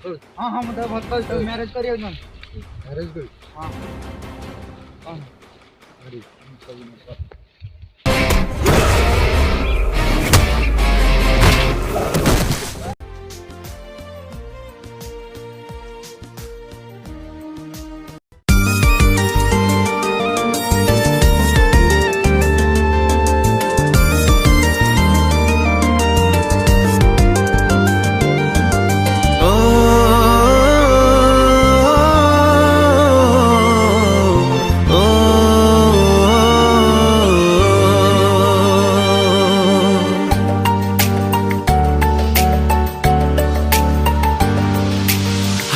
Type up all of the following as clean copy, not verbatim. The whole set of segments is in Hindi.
हाँ हाँ मतलब बहुत कल मैरिज करिए एकदम मैरिज कर हाँ हाँ अरे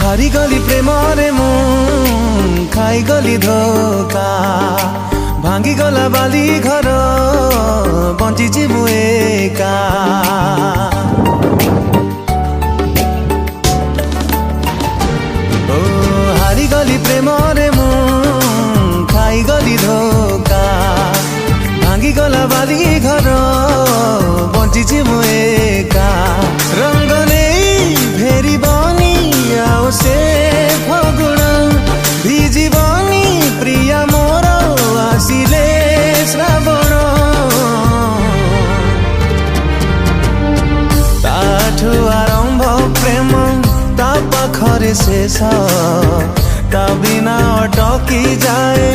हारी गली प्रेमरे मुँ खाई गली धोका भांगी गला बाली घर बंचिची मु एका ओ हारी गली प्रेमरे मुँ खाई गली धोका भांगी गला बाली घर बंचिची मु एका रंग नहीं फेरी बनी आओ से फगुण भिजीबनी प्रिया मोर आसिले श्रावण ताठु आरंभ प्रेम ता पाखरे शेष ता बिना अटकी जाए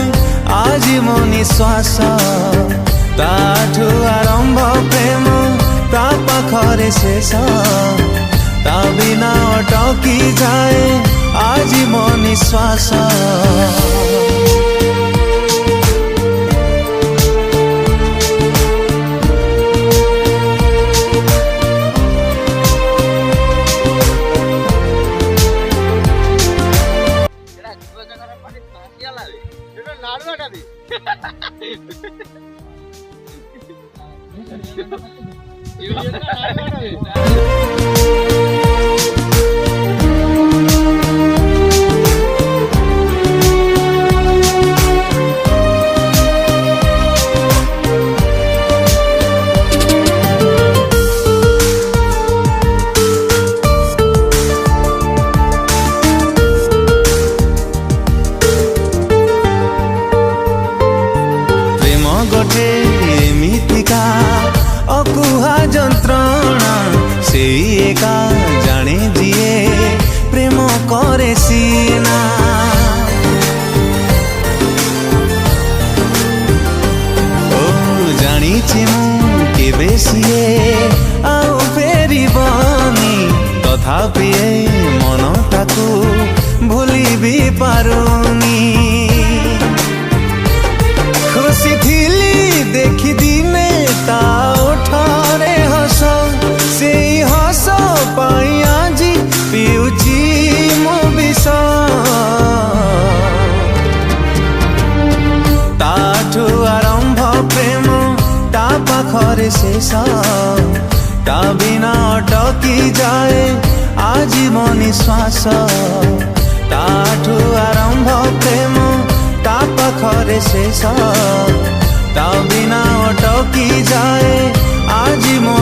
आज मो निश्वास ताठु आरंभ प्रेम ता पाखरे शेष ता बिना अटकी जाए आज मो निश्वास गोटे मिथिका अकुहा जंत्रणा से एका जाने दिए प्रेम करे सीना ओ जानी मु केबे सीए आउ फेरी बनी तथापि मन ताकू भूली भी पारुनी खुशी थिली देखी दिने ता उठारे हस से हस पाई आज पिउची मो विष ताठु आरंभ प्रेम ता पाखरे शेष ता बिना अटकी जाए आज मो निश्वास ताठु आरंभ प्रेम ता पाखरे शेष ता बिना अटकी जाए आज मो